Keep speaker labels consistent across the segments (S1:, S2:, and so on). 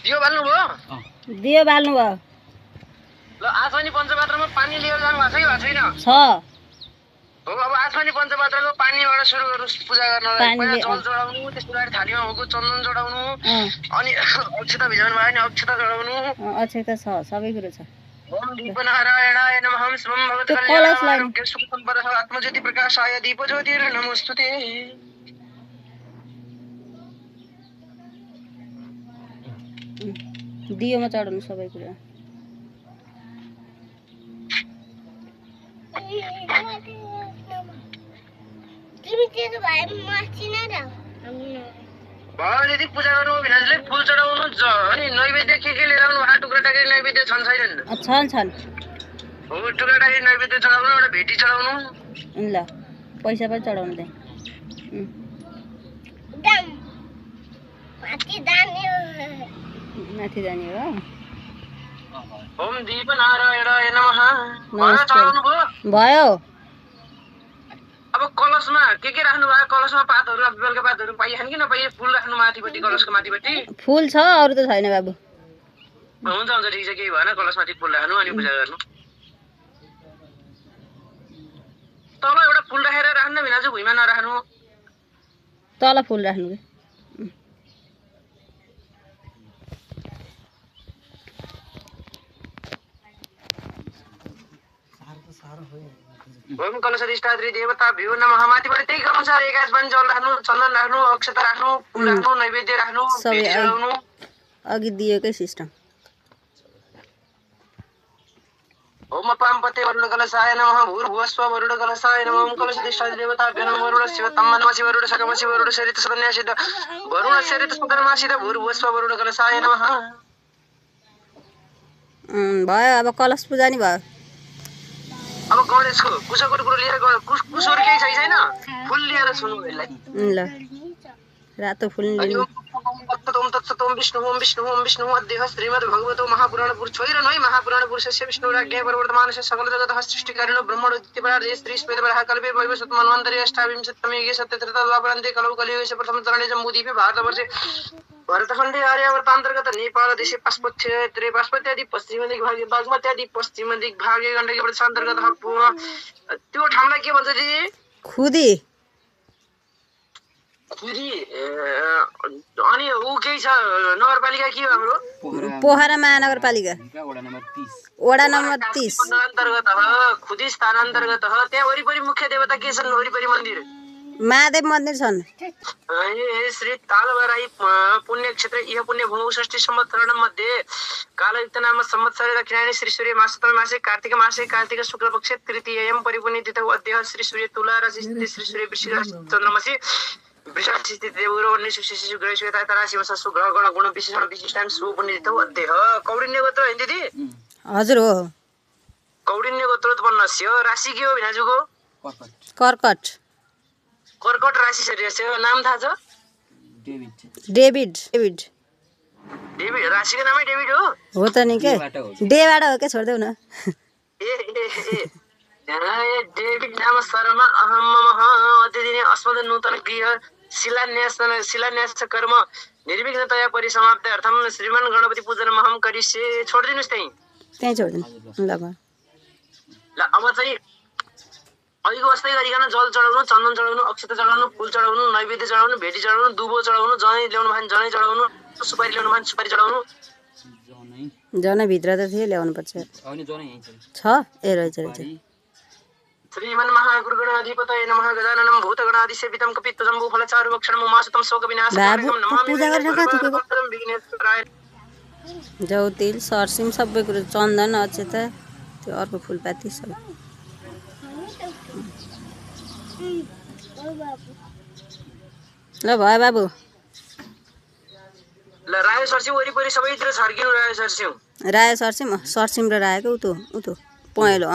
S1: दियो बाल्नु भयो
S2: दियो बाल्नु भयो
S1: ल आसमानी पञ्चपात्रमा पानी लिएर जानु भएको छ कि छैन
S2: छ
S1: हो अब आसमानी पञ्चपात्रको पानीबाट सुरु गर्नु पूजा गर्न पहिला जल चढाउनु त्यसको लागि थालीमा भएको चन्दन चढाउनु अनि अक्षता भिजाउनु भयो नि अक्षता चढाउनु
S2: अक्षता छ सबै कुरो छ
S1: ओम दीपनारायणाय नमः शिवं भगवत्कल्याणाय सुखसम्पदः आत्मज्योति प्रकाशाय दीपज्योतिर नमोस्तुते
S2: दियोमा चढाउनु सबै कुरा
S1: भगवती पूजा गर्नु भिनाजुले फुल चढाउनु अनि नैवेद्य के लिएर आउनु भएको टुक्रा टाकेर नैवेद्य छन् छैनन्
S2: छन्
S1: हो टुक्रा टाकेर नैवेद्य चढाउनु एउटा भेटी चढाउनु
S2: ल पैसा पनि चढाउनु त्यहाँ माथि जाने हो
S1: ओम दीपनारायणाय नमः चढाउनु
S2: भयो
S1: अब कलशमा के राख्नु भयो कलशमा पातहरू बेलका पातहरू पाइहाल्छ कि नपाइए फुल राख्नु माथिपट्टि कलशको माथिपट्टि
S2: फुल छ अरू त छैन बाबु
S1: हुन्छ हुन्छ ठिक छ केही भएन कलशमाथि फुल राख्नु अनि पूजा गर्नु तल एउटा फुल राखेर राख्नु भिनाजु भुइँमा नराख्नु
S2: तल फुल राख्नु
S1: ओम कलशधिष्ठात्री देवता भ्यो नमः माथिबाट त्यही अनुसार एकास पनि जल राख्नु चन्दन राख्नु अक्षता राख्नु फुल राख्नु नैवेद्य राख्नु भेटी चढाउनु
S2: अघि दिएकै सिस्टम
S1: ओम पामपते वरुण कलशाय नमः भूर्भुवस्व वरुण कलशाय नमः ओम कलशधिष्ठात्री देवता भ्यो नमः वरुण शिव तम्मनमसि वरुण सकमसि वरुण सरित सदन्यासित वरुण सरित सदनमासित भूर्भुवस्व वरुण कलशाय नमः
S2: भयो अब कलश पूजा नि भयो
S1: अब गणेशको कुशको कुरो लिएर कुशहरु केही छैन फुल लिएर सुन्नु यसलाई
S2: ल रातो फुल
S1: लिनु ओम तत्सत ओम विष्णु अद्य श्रीमद् भगवतो महापुराण पुरुष छैन है महापुराण पुरुषस्य विष्णु राज्ञ प्रवर्तमानस्य सकल जगतः सृष्टिकारिणो ब्रह्मणो द्वितीयपरार्धे श्री श्वेतवराह कल्पे वैवस्वत मन्वन्तरे अष्टाविंशततमे सत्यत्रतद्वापरान्ते कलौकलियुगस्य प्रथम चरणे जम्बूद्वीपे भारतवर्षे भरतखण्डे आर्यावर्तान्तर्गत नेपाल देशे पार्श्वत्य आदि पश्चिम दिग भागे बागमती आदि पश्चिम दिग भागे गण्डकी प्रदेशान्तर्गत त्यो ठाउँलाई के भन्छ जी
S2: खुदी
S1: खुदी अनि उ के छ नगरपालिका के हो हाम्रो
S2: पोखरा महानगरपालिका वडा नम्बर 30
S1: अन्तर्गत खुदी स्थान अन्तर्गत त्यहाँ वरिपरि मुख्य देवता के छन् वरिपरि मन्दिर
S2: महादेव मन्दिर छन्
S1: श्री तालबराई पुण्य क्षेत्र इह पुण्य भूमौ षष्ठी संवत्सरण मध्ये कालयुक्त नाम संवत्सरे दक्षिणायने श्री सूर्य मासतम मासे कार्तिक शुक्ल पक्षे तृतीयं परिपुण्यतिथौ अद्य श्री सूर्य तुला राशि स्थित श्री सूर्य वृश्चिक राशि चन्द्रमसि वृषभ स्थित देवगुरु अन्य शिशु ग्रह श्वेता राशि वसु ग्रह गण गुण विशेषण विशिष्टां शुभ पुण्यतिथौ अद्य कौडिन्य गोत्र हैन दिदी
S2: हजुर हो
S1: कौडिन्य गोत्र उत्पन्नस्य राशि के हो भिनाजुको
S2: कर्कट
S1: कर्कट राशि छ नाम थाहा छ
S2: डेभिड
S1: राशिको नामै डेभिड
S2: हो त नि के डेबाट हो के छोड्देऊ न
S1: ए डेभिड नाम शर्मा अहम मम अद्यदिने अस्मद नूतन गृह शिलान्यास कर्म निर्विघ्नतया परिसमाप्त्यर्थम श्रीमान गणपति पूजन महम करिष्ये छोड्दिनुस् त्यही
S2: छोड्दिनु ल
S1: अब चाहिँ अहिलेको अवस्थै गरिकन जल चढाउनु चन्दन चढाउनु अक्षता चढाउनु फुल चढाउनु नैवेद्य चढाउनु भेटी चढाउनु दुबो चढाउनु जनै ल्याउनु भएन जनै चढाउनु सुपारी ल्याउनु भएन सुपारी चढाउनु
S2: जनै भित्र त थियो ल्याउनु पर्छ छ ए रहेछ
S1: श्रीमन् महागुरुगणाधिपतये नमः गजाननं भूतगणाधिसेवितं कपित्वजम्बू फलचारु भक्षणं उमासुतं शोकविनाशकारकं नमामि विघ्नेश्वराय
S2: जौतिल सरसिम सबै कुरो चन्दन अक्षता त्यो अर्को फुलपाती सबै ल भयो बाबु
S1: ल रायो सरसिम वरिपरि सबैतिर छर्किनु रायो
S2: सरसिम र रायोको उतो पहेँलो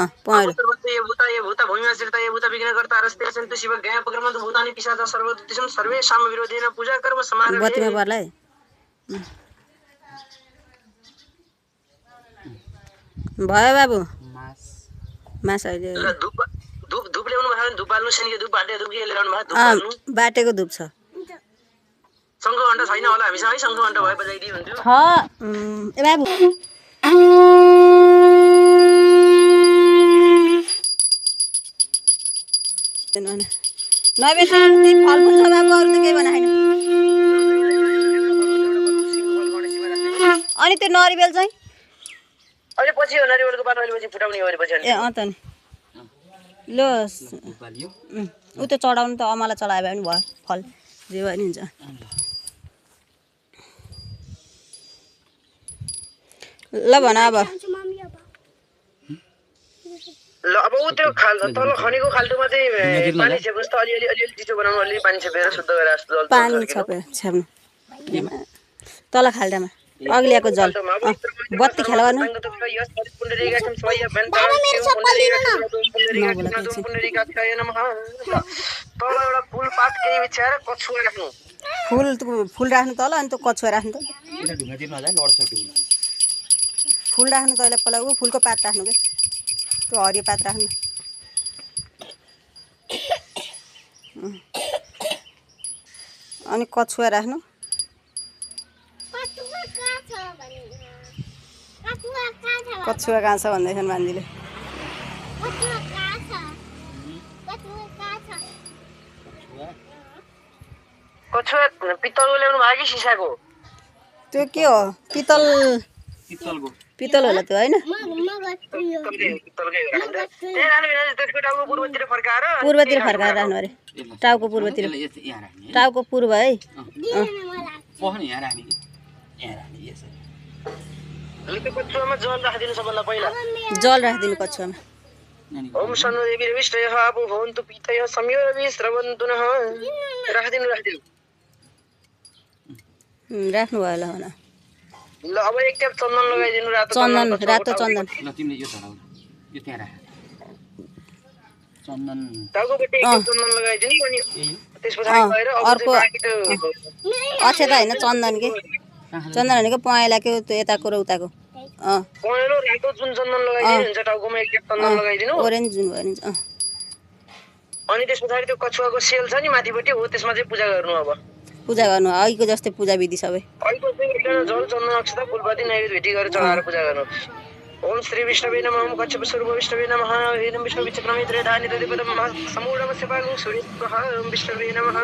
S1: ये भूता भूमिमा सिर्ता ये भूता विघ्नकर्ता रस्ते सन्तु शिव ज्ञान पक्रमन्त भूतानि पिशाच सर्वदुष्टं सर्वेषां विरोधेन पूजा कर्म समारोह
S2: बत्तीमा पर्ला भयो बाबु मास अहिले
S1: धूप ल्याउनु भयो धूप बाल्नु छ नि धूप बाटे धूप के ल्याउनु भयो धूप बाल्नु
S2: बाटेको धूप छ
S1: शङ्खघण्टा छैन होला हामीसँग है शङ्खघण्टा भए बजाइदिए हुन्थ्यो
S2: छ ए बाबु नैवेद्य त्यही फलफुल छ बाबु अरू त केही भन छैन अनि त्यो नरिवेल चाहिँ
S1: अहिले पछि हो नरिवलको पात अहिले पछि फुटाउने हो पछि
S2: ए अँ त नि ल उ त चढाउनु त अमालाई चढायो भने भयो फल जे भयो नि हुन्छ ल भन अब
S1: ल अब ऊ त्यो तल खनेको खाल्टोमा चाहिँ पानी छेप्नुहोस् त अलिअलि चिसो बनाउनु अलिअलि पानी छेपेर शुद्ध गरेर जल
S2: पानी छ्याप्नु तल खाल्टामा अघि ल्याएको जल बत्ती खेला गर्नु
S1: तल एउटा फुलपात केही बिछाएर कछुवा राख्नु
S2: फुल राख्नु तल अनि त्यो कछुवा राख्नु त फुल राख्नु तैँले पहिला ऊ फुलको पात राख्नु के त्यो हरियो पात राख्नु अनि कछुवा राख्नु कछुवा कहाँ छ भन्दैछन् मान्छेले
S1: कछुवा पित्तलको ल्याउनु भयो कि सिसाको
S2: त्यो के हो पितल होला त्यो होइन पूर्वतिर फर्काएर राख्नु अरे टाउको पूर्वतिर टाउको पूर्व है जल राखिदिनु कछुवामा
S1: ओम शनो देवी रविष्टयः आपो भवन्तु पीतयः संयो रवि स्रवन्तु नः राखिदिनु
S2: राख्नु भयो ल भन
S1: ल अब एक ट्याप चन्दन लगाइदिनु रातो
S2: चन्दन
S3: ल तिमीले यो चढाउ यो त्यहाँ राख चन्दन
S1: टाउकोपट्टि एक ट्याप चन्दन लगाइदिनु अनि त्यसपछि गएर
S2: अर्को अक्षता होइन चन्दन के चन्दन भनेको पहेँलाको त्यो यताको र उताको
S1: पहेँलो रातो जुन चन्दन लगाइदिनु हुन्छ टाउकोमा एक ट्याप चन्दन लगाइदिनु
S2: ओरेन्ज जुन भयो नि
S1: अनि त्यस पछाडि त्यो कछुवाको सेल छ नि माथिपट्टि हो त्यसमा चाहिँ पूजा गर्नु अब
S2: पूजा गर्नु अहिलेको जस्तै पूजा विधि सबै
S1: अहिलेको चाहिँ जल चन्दन अक्षता फुलपाती नैवेद्य भेटी गरेर चढाएर पूजा गर्नु ओम श्री विष्णवे नमः ओम कच्छप स्वरूप विष्णवे नमः वेदम विष्णु विचक्रमे त्रिधानि तदिपदम समूढम सेवागुं सूर्यः ओम विष्णवे नमः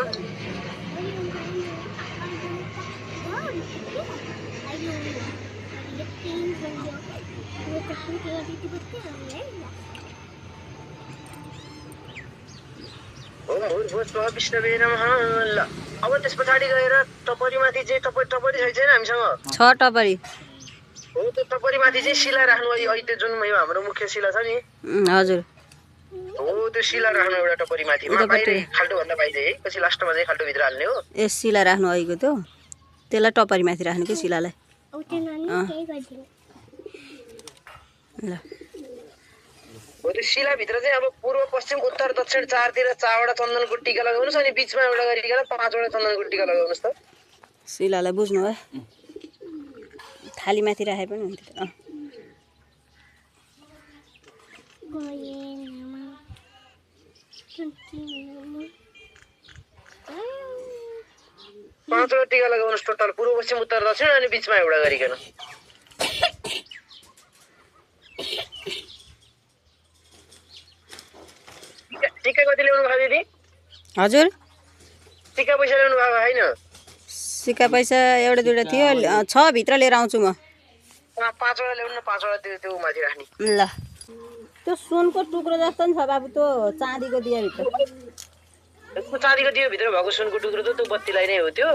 S1: ओम भूर्भुवस्वः विष्णवे नमः ल अब त्यस पछाडि गएर टपरीमाथि चाहिँ टपरी छैन हामीसँग
S2: छ टपरी
S1: हो त्यो टपरीमाथि चाहिँ शिला राख्नु अहिले जुन यो हाम्रो मुख्य शिला छ नि
S2: हजुर
S1: हो त्यो शिला राख्नु एउटा टपरीमाथि खाल्टो भन्दा बाहिर है पछि लास्टमा चाहिँ खाल्टो भित्र हाल्ने हो
S2: ए शिला राख्नु अहिलेको त्यो त्यसलाई टपरीमाथि राख्नु कि शिलालाई ल
S1: हो त्यो शिलाभित्र चाहिँ अब पूर्व पश्चिम उत्तर दक्षिण चारतिर 4वटा चन्दनको टीका लगाउनुहोस् अनि बिचमा एउटा गरिकन 5वटा चन्दनको टीका लगाउनुहोस् त
S2: शिलालाई बुझ्नु है थालीमाथि राखे पनि हुन्थ्यो 5वटा टीका लगाउनुहोस् टोटल पूर्व पश्चिम उत्तर दक्षिण अनि बिचमा एउटा गरिकन टीका कति ल्याउनु भयो दिदी हजुर
S1: टीका पैसा ल्याउनु भएको होइन
S2: सिक्का पैसा एउटा दुईवटा थियो 6 भित्र लिएर आउँछु म
S1: 5वटा ल्याउनु न 5वटा त्यो माथि राख्ने
S2: ल त्यो सुनको टुक्रो जस्तो नि छ बाबु त्यो चाँदीको दियाभित्र
S1: त्यो चाँदीको दियाभित्र भएको सुनको टुक्रो त त्यो बत्तीलाई नै हो त्यो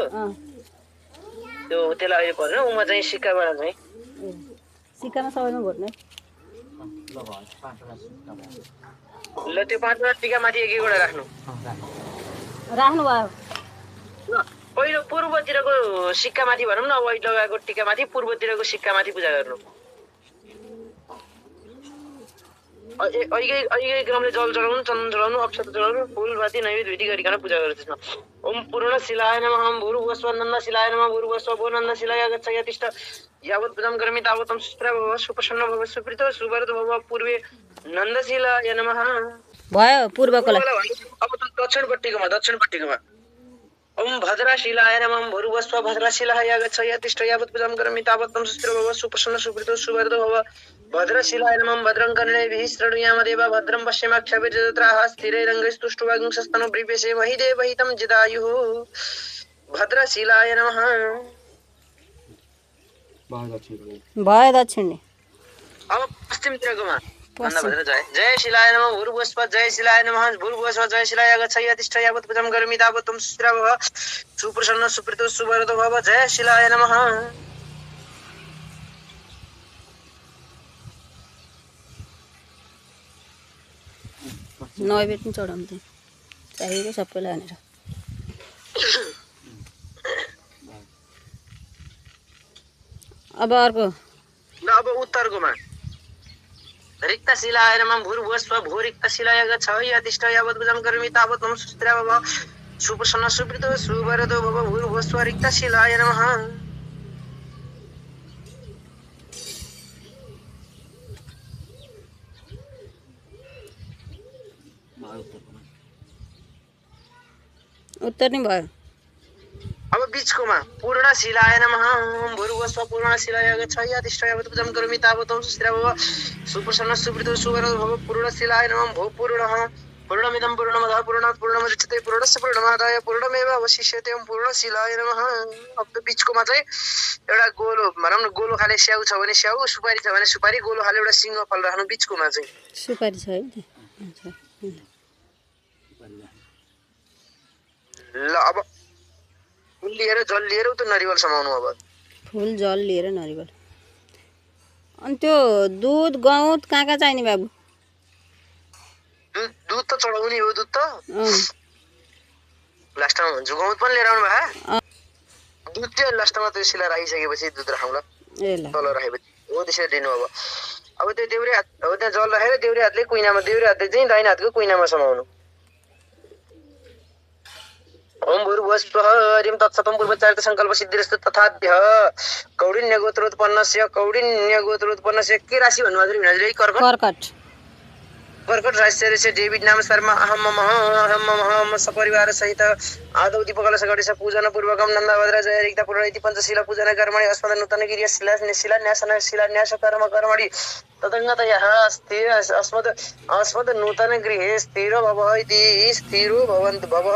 S1: त्यसलाई अहिले पर्दैन उमा चाहिँ सिक्काबाट चाहिँ
S2: सिक्कामा सबैमा भोट्ने
S1: ल त्यो 5वटा टीका माथि एक एकवटा राख्नु
S2: भयो
S1: पहिलो पूर्वतिरको सिक्का माथि भनौँ न अब अहिले लगाएको टीका माथि पूर्वतिरको सिक्का माथि पूजा गर्नु अहिले क्रमले जल चढाउनु चन्दन चढाउनु अक्षत चढाउनु फुलपाती नैवेद्य विधि गरिकन पूजा गर्नु त्यसमा ओम पूर्ण शिलाय नमः भूर्भुवस्व नन्द शिलाय नमः भूर्भुवस्व भो नन्द शिलाय गच्छ यतिष्ठ यावत् पूजां करोमि तावत् सुप्र भव सुप्रसन्न भव सुप्रीतो सुभरत भव पूर्वे नन्दशिलाय नमः
S2: भयो पूर्वको लागि
S1: अब त दक्षिणपट्टिकोमा ओम भद्राशिलाय नमः भूर्भुवस्व भद्राशिलाय आगच्छ यतिष्ठ यावत् पूजां करोमि तावत् त्वं सुस्थिरो भव सुप्रसन्न सुप्रीतो सुवरदो भव भद्रशिलाय नमः भद्रं कर्णेभिः शृणुयामदेव भद्रं पश्येमाक्षभिर्जत्राः स्थिरैरङ्गैस्तुष्टुवागुंसस्तनो ब्रीवेशे महि देवहितं जिदायुः भद्रशिलाय नमः
S2: भयो दक्षिण
S1: अब पश्चिमतिरकोमा भन्दा भद्र जय शिलाय नमः भूर्भुवस्व जय शिलाय नमः भूर्भुवस्व जय शिलाय आगच्छ यतिष्ठ यावत् पूजां करोमि तावत् त्वं सुस्थिरो भव सुप्रसन्न सुप्रीतो सुवरदो भव जय शिलाय नमः
S2: नैवेद्य पनि चढाउँथे चाहिएको सबैलाई हानेर अब अर्को
S1: ल अब उत्तरकोमा रिक्तशिलाय नमः भूर्भुवस्व भूरिक्तशिलाय आगच्छ यतिष्ठ यावत् पूजां करोमि तावत् त्वं सुस्थिरो भव सुप्रसन्न सुप्रीतो सुवरदो भव भूर्भुवस्व रिक्तशिलाय नमः
S2: उत्तर नि भयो
S1: अब बीचकोमा पूर्णशिलाय नमः भूर्भुवस्व पूर्णशिलाय आगच्छ यतिष्ठ यावत् पूजां करोमि तावत् त्वं सुस्थिरो भव सुप्रसन्न सुप्रीतो सुवरदो भव पूर्णशिलाय नमः भो पूर्णः पूर्णमिदं पूर्णमदः पूर्णात् पूर्णमुदच्यते पूर्णस्य पूर्णमादाय पूर्णमेव अवशिष्यते ओम पूर्णशिलाय नमः अब त बीचकोमा चाहिँ एउटा गोलो भनौँ न गोलो खाले स्याउ छ भने स्याउ सुपारी छ भने सुपारी गोलो खाले एउटा सिङ्गो फल राख्नु बीचकोमा चाहिँ
S2: सुपारी छ है
S1: ल अब फुल लिएर जल लिएर उता नरिवल समाउनु अब
S2: फुल जल लिएर नरिवल अनि त्यो दुध गहुँत कहाँ चाहिने बाबु
S1: दुध त चढाउने हो दुध त लास्टमा भन्छु गहुँत पनि लिएर आउनु भए दुध चाहिँ लास्टमा त्यो सिला राखिसकेपछि दुध राखौँला तल राखेपछि हो त्यसरी दिनु अब त्यो देउरे हात अब त्यहाँ जल राखेर देउरे हातले चाहिँ दाहिने हातको कुइनामा समाउनु ओम भूर्भुवस्व हरिं तत्सतं पूर्वचारित संकल्प सिद्धिरस्तु तथाद्य कौडिन्यगोत्रोत्पन्नस्य के राशि भन्नुभएको थियो हजुर कर्कट कर्कट राशि डेभिड नाम शर्मा अहम सपरिवार सहित आदौ दीपकलश गणेश पूजन पूर्वकम नन्दभद्र जय रिक्ता पूर्ण इति पंचशील पूजन कर्मणि अस्मद नूतन गिरिय शिलान्यास कर्म कर्मणि तदंगतयः अस्मद नूतन गृहे स्थिरो भवः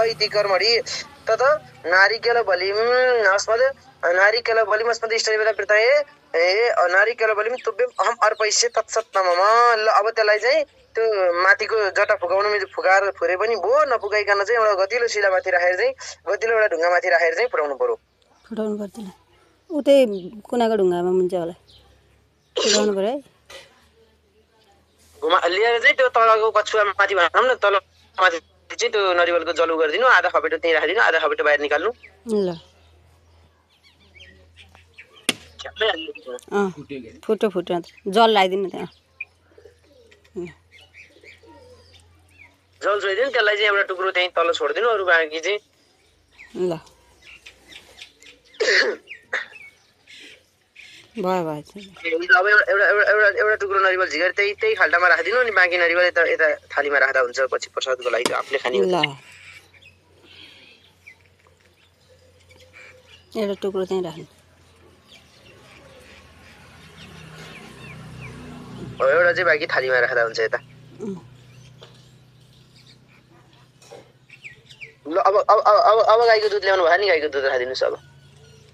S1: इति कर्मणि तत नारिकेल बलिम अस्मद इष्टदेवता प्रतये नारिकेल बलिम तुभ्यम अहम अर्पयिष्ये तत्सत् मम ल अब त्यसलाई चाहिँ त्यो माथिको जटा फुकाउनु फुकाएर फुरे पनि भो नफुकाइकन चाहिँ एउटा गतिलो शिला माथि राखेर चाहिँ गतिलो एउटा ढुङ्गा माथि राखेर चाहिँ फुटाउनु पर्यो
S2: फुटाउनु पर्दैन उतै कुनाको ढुङ्गामा मुन्छ होला फुटाउनु पर्यो है
S1: लिएर चाहिँ त्यो तलको कछुवा माथि भनौँ न तल माथि चाहिँ त्यो नरिवलको जलु गरिदिनु आधा खपेटो त्यहीँ राखिदिनु आधा खपेटो बाहिर निकाल्नु
S2: ल फुटो जल लगाइदिनु त्यहाँ
S1: जल छोइदिनु त्यसलाई चाहिँ एउटा टुक्रो त्यहीँ तल छोडिदिनु अरू बाँकी चाहिँ
S2: ल भयो
S1: अब एउटा टुक्रो नरिवल झिकेर त्यही खाल्टामा राखिदिनु अनि बाँकी नरिवल यता थालीमा राख्दा हुन्छ पछि प्रसादको लागि आफूले खाने
S2: ल एउटा टुक्रो त्यहीँ राख्नु
S1: एउटा चाहिँ बाँकी थालीमा राख्दा हुन्छ यता ल अब गाईको दुध ल्याउनु भयो नि गाईको दुध राखिदिनुहोस् अब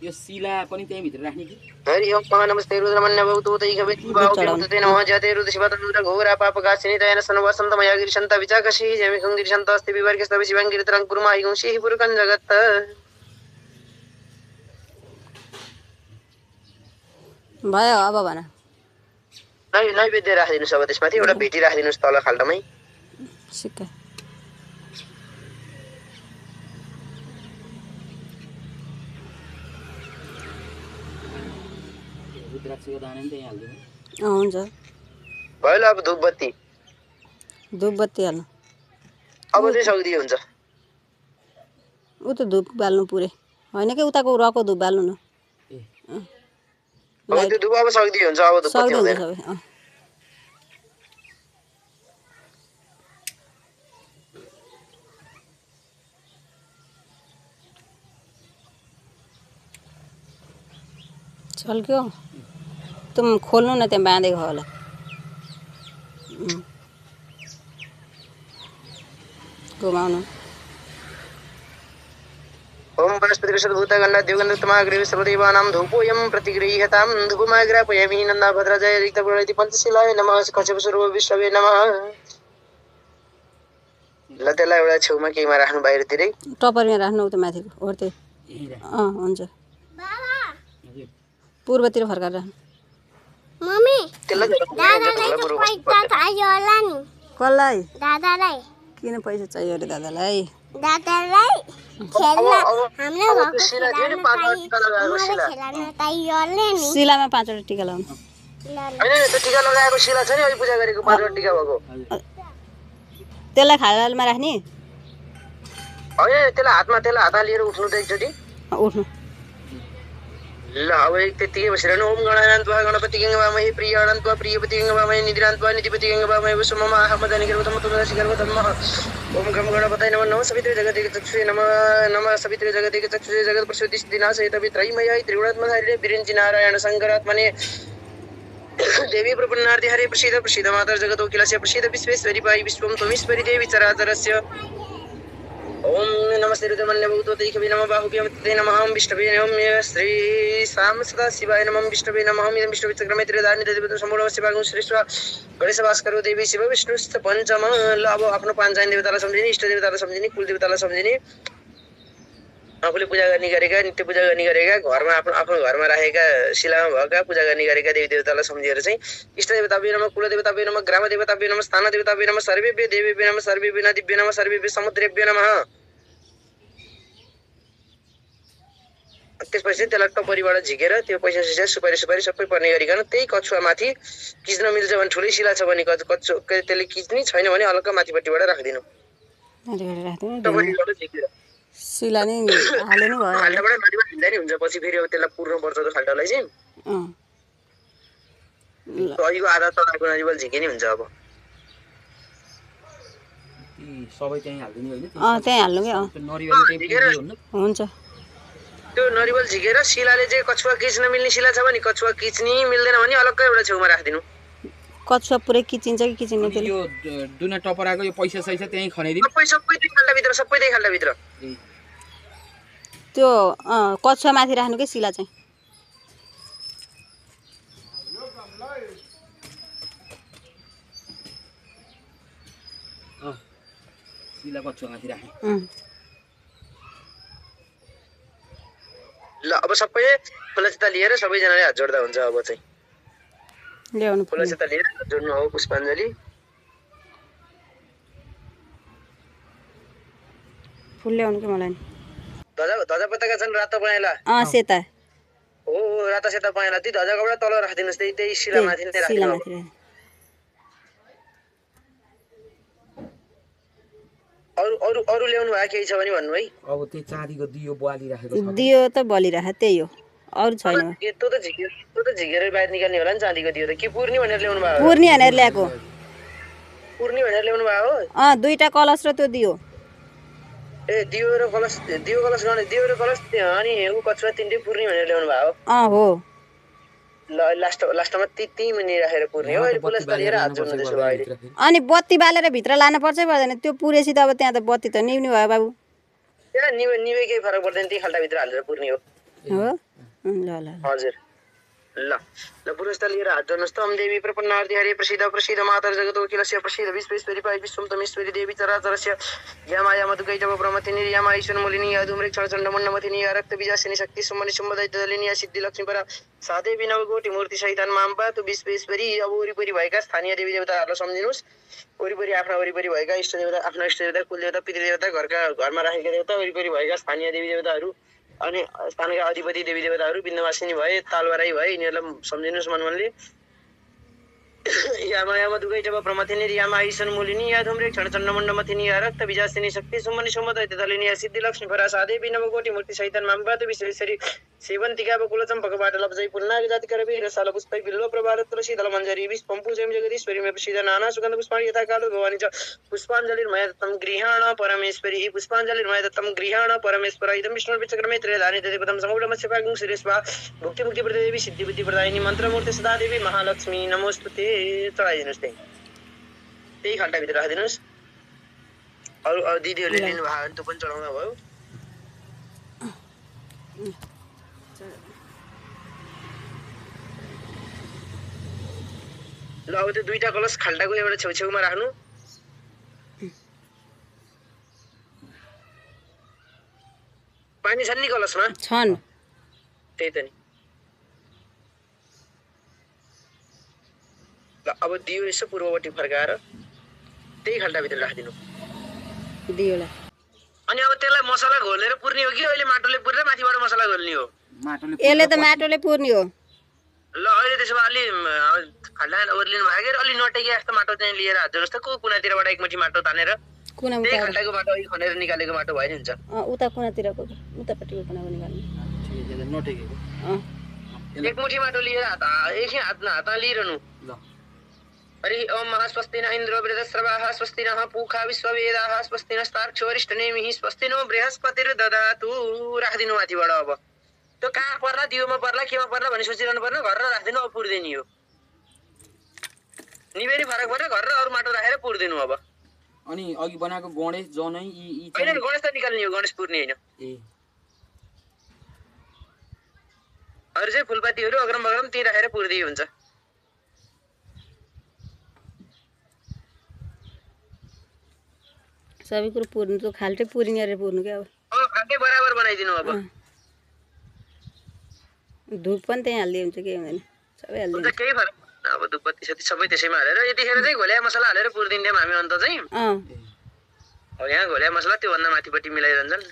S3: यो शिला पनि त्यही भित्र राख्ने कि
S1: हरि ओम नमस्ते रुद्रमन्य भवतु तैकवेति भावते नमः जते रुद्रशिवतनुर घोरा पापकासिनी दयन सनवसन्त मया गिरिशन्त विचाकशी जमिखं गिरिशन्त अस्ति विवर्गस्तव शिवं गिरित्रं कुर्माहिं शिहि पुरुकं जगत्
S2: भयो अब भन
S1: नैवेद्य राखिदिनुहोस् अब त्यसमाथि एउटा भेटी राखिदिनुहोस् तल खाल्टामै
S2: सिक्का
S3: रुद्राक्षको दाना पनि त्यहीँ हालिदिनु
S2: हुन्छ
S1: भयो ल अब धुपबत्ती
S2: हाल्नु
S1: अब चाहिँ सक्दियो हुन्छ
S2: ऊ त धुप बाल्नु पुरै होइन कि उताको रको धुप बाल्नु न
S1: त्यो धुप अब सक्दियो हुन्छ अब धुपबत्ती हुँदैन
S2: सबै छल्क्यो तुम खोल्नु न त्यहाँ बाँधेको होला घुमाउनु
S1: ओम वनस्पति विशुद्धभूत गंधा देवगंध तमाग्रे सर्वदेवानां धूपोयं प्रतिगृह्यतां धूपमाग्रापयामि नन्दा भद्राजय रिक्तपुरति पञ्चशिलाय नमः कच्छप सर्व विश्ववे नमः ल त्यसलाई एउटा छेउमा केहीमा राख्नु बाहिरतिरै
S2: टपरमा राख्नु उता माथिको ओर्ते
S3: यहीँ राख।
S2: हुन्छ
S3: हजुर।
S2: पूर्वतिर फर्काएर राख्नु
S4: मम्मी
S1: त्यसलाई
S2: कसलाई
S4: दादालाई
S2: किन पैसा चाहियो अरे दादालाई
S4: खेल्न हामीलाई घरको खेलाउन चाहियो नि
S2: शिलामा 5 वटा टिका लाउनु
S1: हैन त्यो टीका लगाएको शिला छ नि अहिले पूजा गरेको 5 वटा टीका भएको
S2: त्यसलाई खालालमा राख्ने
S1: हैन त्यसलाई हातमा लिएर उठ्नु त एकचोटि
S2: उठ्नु
S1: ल अब एक त्यतिकै बसेर ओम गणानान्त्वा गणपति गङ्गामहे प्रियाणान्त्वा प्रियपति गङ्गामहे निधिरान्त्वा निधिपति गङ्गामहे वसुममा अहमदानि गर्वतम तुमदासि गर्वतम ओम गम गणपतये नमः नमः सवित्रे जगते चक्षुषे नमः नमः सवित्रे जगते चक्षुषे जगत प्रसूति दिनासहित वित्रयमयाय त्रिगुणात्मधारिणे विरिञ्चि नारायण शङ्करात्मने देवी प्रपन्नार्ति हरे प्रसीद प्रसीद मातर जगतोकिलस्य प्रसीद विश्वेश्वरी पायि विश्वं त्वमीश्वरी देवी चराचरस्य ओम नमस्ते रुद्रमन्यभूतोतैकवे नमः बाहुभ्यां नमः विष्णवे नमः श्री साम सदा शिवाय नमः विष्णवे नमः इदं विष्णु चक्रमे त्रिदानि देवता समूढ शिवागुं श्रेष्ठ गणेश भास्कर देवी शिव विष्णुस्त पञ्चम ल अब आफ्नो पाँचजना देवतालाई सम्झिने इष्ट देवतालाई सम्झिने कुल देवतालाई सम्झिने आफूले पूजा गर्ने गरेका नित्य पूजा गर्ने गरेका घरमा आफ्नो घरमा राखेका शिलामा भएका पूजा गर्ने गरेका देवी देवतालाई सम्झेर चाहिँ इष्ट देवताभ्यो नमः कुल देवताभ्यो नमः ग्राम देवताभ्यो नमः स्थान देवताभ्यो नमः सर्वेभ्यो देवेभ्यो नमः सर्वेभ्यो नदीभ्यो नमः सर्वेभ्यो समुद्रेभ्यो नमः त्यसपछि त्यसलाई टपरीबाट झिकेर त्यो पैसा सैसा सुपारी सबै पर्ने गरिकन त्यही कछुवामाथि किच्न मिल्छ भने ठुलै शिला छ भने त्यसले किच्ने छैन भने अलग्ग माथिपट्टिबाट राखिदिनु टपरीबाट झिकेर
S2: शिला नि हाले नि भयो
S1: खाल्टाबाट माथिबाट हिँड्दा नि हुन्छ पछि फेरि अब त्यसलाई पुर्नु पर्छ त्यो खाल्टालाई चाहिँ अहिलेको आधा तलाको नरिवल झिके नि हुन्छ अब
S3: सबै त्यहीँ हालिदिने होइन
S2: त्यहीँ हाल्नु क्या
S3: नरिवल त्यहीँ पुग्यो भन्नु
S2: हुन्छ
S1: त्यो नरिवल झिकेर शिलाले चाहिँ कछुवा किच्न मिल्ने शिला छ भने कछुवा किच्ने मिल्दैन भने अलग्गै एउटा छेउमा राखिदिनु
S2: कछुवा पुरै किचिन्छ कि किचिन्न
S3: अनि यो दुना टपराको यो पैसा सैसा त्यहीँ खनाइदिनु
S1: सबै त्यही खाल्टाभित्र
S2: त्यो कछुवा माथि राख्नु के शिला चाहिँ
S3: शिला कछुवा माथि राख्ने
S1: ल अब सबै फुलचिता लिएर सबैजनाले हात जोड्दा हुन्छ अब चाहिँ
S2: ल्याउनु
S1: फुलचिता लिएर हात जोड्नु हो पुष्पाञ्जली
S2: फुल ल्याउनु कि मलाई
S1: ध्वजा पताका छन् रातो पहेँला
S2: सेता
S1: हो राता सेता पहेँला ती ध्वजा कपडा तल राखिदिनुहोस् त्यही शिलामाथि नै राखिदिनु अरू ल्याउनु भएको केही छ भने भन्नु है
S3: अब त्यो चाँदीको दियो बलिराखेको छ
S2: दियो त बलिराखे त्यही हो अरू छैन
S1: त्यो त झिकेर बाहिर निकाल्ने होला नि चाँदीको दियो त के पूर्णी भनेर ल्याउनु भएको
S2: पूर्णी भनेर ल्याएको
S1: पूर्णी भनेर ल्याउनु भएको हो
S2: दुईटा कलश र त्यो दियो
S1: ए दियो र कलश अनि ऊ कछुवा तिनटै पूर्णी भनेर ल्याउनु भएको
S2: हो
S1: ल लास्टमा ती मुनि राखेर पूर्णी हो अहिले पुलिस लिएर हात जोड्नु त्यसो भए अहिले
S2: अनि बत्ती बालेर भित्र लानु पर्छ पर्दैन त्यो पुरेसी त अब त्यहाँ त बत्ती त निभ्ने भयो बाबु
S1: त्यहाँ निभे केही फरक पर्दैन त्यही खाल्टाभित्र हालेर पूर्णी हो
S2: ल
S1: हजुर ल पुरस्ता लिएर हात जोड्नुहोस् त ओम देवी प्रपन्नार्ति हरे प्रसीद प्रसीद मातर जगतोकिलस्य प्रसीद विश्वेश्वरी पायि विश्वं त्वमीश्वरी देवी चराचरस्य यामाया मधुकैटव प्रमथिनी यामाईश्वर मूलिनी अधुम्रेक क्षणचण्डमुण्डमथिनी रक्तबीजासिनी शक्ति सुमनि सुम्बदैतलिनी सिद्धि लक्ष्मीपरा सादेवी नवकोटि मूर्ति सहितान माम्पा तु विश्वेश्वरी अब वरिपरि भएका स्थानीय देवी देवताहरूलाई सम्झिनुहोस् वरिपरि आफ्ना वरिपरि भएका इष्ट देवता आफ्ना इष्ट देवता कुल देवता पितृदेवता घरमा राखेका देवता वरिपरि भएका स्थानीय देवी देवताहरू अनि स्थानका अधिपति देवी देवताहरू बिन्दवासिनी भए तालवाराई भए यिनीहरूलाई सम्झिनुहोस् मनमनले यामायामा दुगैटव प्रमथिनी यामा ईशन मूलिनी या धुम्रे क्षण चण्डमण्डमथिनी या रक्त विजासिनी शक्ति सुमनि सुमदयते दलिनी या सिद्धि लक्ष्मी भरासादे विनवकोटि मूर्ति सहितन माम्बात विश्वेश्वरी सेवन्तिका बकुलचम भगबाट लब्जै पुन्नाग जाति करबी रसाल पुष्पै बिल्व प्रभात तुलसी दल मंजरी विष पंपूजयम जगदीश्वरी मे प्रसीद नाना सुगंध पुष्पाणि यथा कालो भवानी च पुष्पाञ्जलिर्मय दत्तं गृहाण परमेश्वरी पुष्पाञ्जलिर्मय दत्तं गृहाण परमेश्वर इदं विष्णु विचक्रमे त्रयधानि देवतं समुद्रमस्य पागं श्रीस्वा भुक्ति मुक्ति प्रदेवी सिद्धि बुद्धि प्रदायिनी मन्त्रमूर्ति सदा देवी महालक्ष्मी नमोस्तुते चढाइदिनुस् त्यही खाल्टाभित्र राखिदिनुस् अरू दिदीहरूले लिनु भयो भने त्यो पनि चढाउनु भयो ल अब त्यो दुईटा कलश खाल्टाको एउटा छेउछेउमा राख्नु पानी छन् नि कलशमा
S2: छन्
S1: त्यही त नि ल अब दियो यसो पूर्वपट्टि फर्काएर त्यही खाल्टाभित्र राखिदिनु
S2: दियोलाई
S1: अनि अब त्यसलाई मसला घोलेर पुर्ने हो कि अहिले माटोले पुरेर माथिबाट मसला घोल्ने हो
S3: माटोले
S2: यसले त माटोले पुर्ने हो
S1: ल अहिले त्यसो भए अलि खाल्टा ओर्लिनु भयो कि अलि नटेके जस्तो माटो चाहिँ लिएर हाल्नुहोस् त को कुनातिरबाट एक मुठी माटो तानेर
S2: कुना
S1: त्यही
S2: उता
S1: खाल्टाको माटो अघि खनेर निकालेको माटो भयो नि हुन्छ
S2: उता कुनातिरको उतापट्टिको कुनाको निकाल्नु
S3: नटेकेको
S1: एक मुठी माटो लिएर एकछिन हातमा लिइरहनु
S3: ल
S1: हरि ओम महास्वस्ति न इन्द्रो वृद्धश्रवाः स्वस्ति नः पूखा विश्ववेदाः स्वस्ति नस्तार्क्ष्यो वरिष्ठनेमिः स्वस्ति नो बृहस्पतिर्ददातु राखिदिनु माथिबाट अब त्यो कहाँ पर्ला दियोमा पर्ला केमा पर्ला भन्ने सोचिरहनु पर्ने घर राखिदिनु अब पुर्दिनु हो निबेरी फरक पर्छ घर र अरू माटो राखेर पुर्दिनु अब
S3: अनि अघि बनाएको गणेश जनै
S1: होइन गणेश त निकाल्ने हो गणेश पुर्ने होइन
S3: ए
S1: अरू चाहिँ फुलपातीहरू अग्रम बग्रम त्यही राखेर पुर्दिए हुन्छ
S2: सबै कुरो पुर्नु त खाल्टै पुरिने गरेर पुर्नु क्या
S1: अब खाल्टै बराबर बनाइदिनु अब
S2: धुप पनि त्यहीँ हालिदिए हुन्छ केही हुँदैन सबै
S1: हुन्छ
S2: हालिदिन्छ
S1: केही फरक पर्दैन। अब धुपबत्ती सती सबै त्यसैमा हालेर यतिखेर चाहिँ घोल्या मसला हालेर पुर्दिन्थ्यौँ हामी अन्त चाहिँ अब यहाँ घोल्या मसला त्योभन्दा माथिपट्टि मिलाइरहन्छन्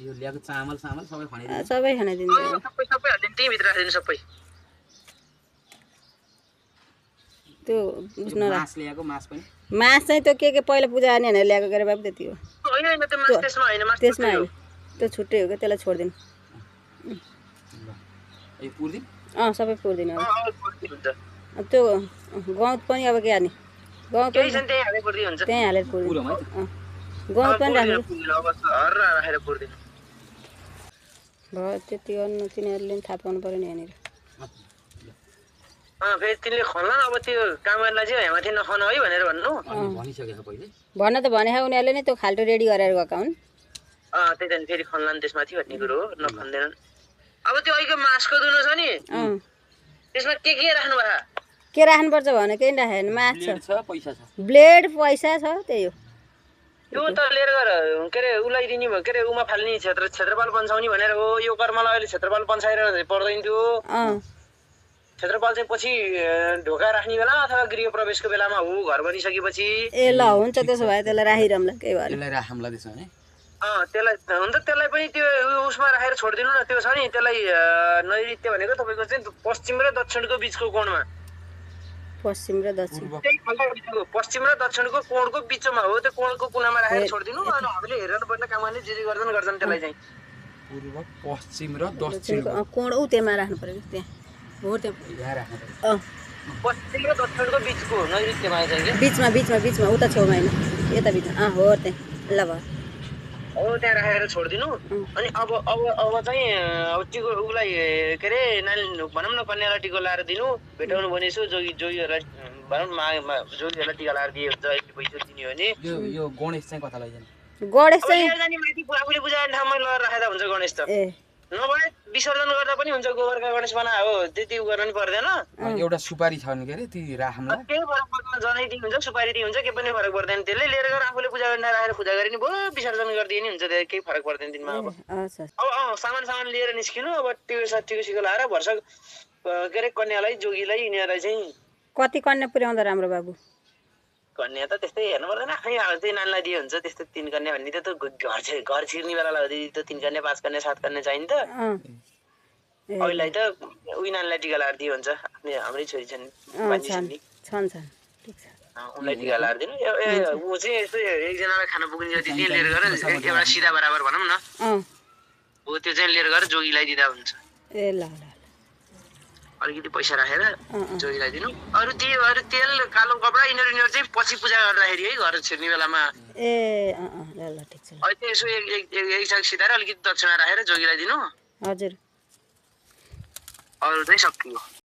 S3: यो ल्याएको चामल सामल सबै खनाइदिनु
S2: सबै खानाइदिन्छ
S1: सबै सबै हालिदिनु त्यहीँभित्र राखिदिनु सबै
S2: त्यो बुझ्न
S3: मास ल्याएको मास पनि
S2: मास चाहिँ त्यो के पहिला पूजा गर्ने भनेर ल्याएको गरेर भए त्यति हो
S1: होइन होइन त्यो मास त्यसमा होइन मास
S2: त्यसमा होइन त्यो छुट्टै हो क्या त्यसलाई छोडिदिनु
S3: यो पुर्दिन
S2: सबै पुर्दिनु अब
S1: हुन्छ
S2: त्यो गहुँत पनि अब के हाल्ने गहुँत
S1: केही
S2: पनि
S1: छैन त्यही हालेर पुर्दी हुन्छ
S2: त्यहीँ हालेर पुर्दिनु
S3: पुरौँ है त
S2: गहुँत पनि राख्नु
S1: अब हर राखेर पुर्दिनु
S2: भयो त्यति गर्नु तिनीहरूले पनि थाहा पाउनु पऱ्यो नि यहाँनिर
S1: फेरि तिमीले खन्ला अब त्यो काम गर्नलाई चाहिँ हेमाथि नखन है भनेर भन्नु
S3: अनि भनिसकेको पहिले
S2: भन्न त भने उनीहरूले नै त्यो खाल्टो रेडी गरेर गएका हुन्
S1: त्यही त नि फेरि खन्ला नि त्यसमाथि भन्ने कुरो हो नखन्दैनन् अब त्यो अहिलेको मासको दुनो छ नि त्यसमा के राख्नु भयो
S2: के राख्नुपर्छ भने केही राखेन मास
S3: ब्लेड छ पैसा छ
S2: ब्लेड पैसा छ त्यही हो
S1: त्यो त लिएर गएर के अरे उसलाई दिने भयो के अरे उमा फाल्ने क्षेत्रपाल पन्छाउने भनेर हो यो कर्मलाई अहिले क्षेत्रपाल पन्छाइरहनु पर्दैन थियो क्षेत्रपाल चाहिँ पछि ढोका राख्ने बेला अथवा गृह प्रवेशको बेलामा हो घर बनिसकेपछि
S2: ए ल हुन्छ त्यसो भए त्यसलाई राखिरहँला केही भएन
S3: त्यसलाई राखौँला त्यसो भने
S1: त्यसलाई हुन्छ त्यसलाई पनि त्यो उसमा राखेर छोडिदिनु न त्यो छ नि त्यसलाई नैऋत्य भनेको तपाईँको चाहिँ पश्चिम र दक्षिणको बिचको कोणमा
S2: पश्चिम र दक्षिण
S1: त्यही खाल्टाको पश्चिम र दक्षिणको कोणको बिचमा हो त्यो कोणको कुनामा राखेर छोडिदिनु अनि हामीले हेरेर पर्ने काम गर्ने जे गर्छन् त्यसलाई चाहिँ
S3: पूर्व पश्चिम र दक्षिण
S2: कोण ऊ त्यहाँ राख्नु पऱ्यो त्यहाँ हो त्यहाँ
S3: यहाँ राख्नु पर्यो
S1: पश्चिम र दक्षिणको बिचको नैऋत्यमा चाहिँ कि
S2: बिचमा बिचमा बिचमा उता छेउमा होइन यता बिचमा हो त्यहाँ ल भयो
S1: हो त्यहाँ राखेर छोडिदिनु अनि अब अब अब चाहिँ अब टिको उसलाई के अरे नानी भनौँ न कन्यालाई टिको लाएर दिनु भेटाउनु भनेछु जोगीहरूलाई भनौँ जोगीहरूलाई टिका लाएर दिए हुन्छ यति पैसा दिने हो भने
S3: यो गणेश चाहिँ कता लैजाने
S2: गणेश चाहिँ
S1: माथि आफूले बुझाउने ठाउँमा लगेर राखेर हुन्छ गणेश त
S2: ए
S1: नभए विसर्जन गर्दा पनि हुन्छ गोबरका गणेश बनायो हो त्यति उ गर्न नि पर्दैन
S3: एउटा सुपारी छ नि के अरे ती राखौँला
S1: केही फरक पर्दैन जनै दिइ हुन्छ सुपारी दिइ हुन्छ केही पनि फरक पर्दैन त्यसले लिएर गएर आफूले पूजा गर्न राखेर पूजा गरे नि भयो विसर्जन गरिदिए नि हुन्छ केही फरक पर्दैन दिनमा अब सामान लिएर निस्किनु अब टिको लाएर भर्छ के अरे कन्यालाई जोगीलाई यिनीहरूलाई चाहिँ
S2: कति कन्या पुर्याउँदा राम्रो बाबु
S1: कन्या त त्यस्तै हेर्नु पर्दैन खै अब त्यही नानीलाई दिए हुन्छ त्यस्तो 3 कन्या भन्ने त घर छिर्ने बेला लाग्दै त 3 कन्या 5 कन्या 7 कन्या चाहिन्छ अरूलाई त उनीहरूलाई टिका लगाइदियो हुन्छ हाम्रै छोरी छन् बानी छन् नि
S2: छन् ठिक छ
S1: उनलाई टिका लगाइदिनु ऊ चाहिँ यस्तो एकजनालाई खाना पुग्ने जति चाहिँ लिएर गएर एउटा सिधा बराबर भनौँ न हो त्यो चाहिँ लिएर गएर जोगीलाई दिँदा हुन्छ
S2: ए ल ल
S1: अलिकति पैसा राखेर जोगीलाई दिनु अरू तेल कालो कपडा यिनीहरू चाहिँ पछि पूजा गर्दाखेरि है घर छिर्ने बेलामा
S2: ए ल ल ठिक छ
S1: अहिले यसो एक साग सिधाएर अलिकति दक्षिणा राखेर जोगीलाई दिनु
S2: हजुर
S1: अरू चाहिँ सकियो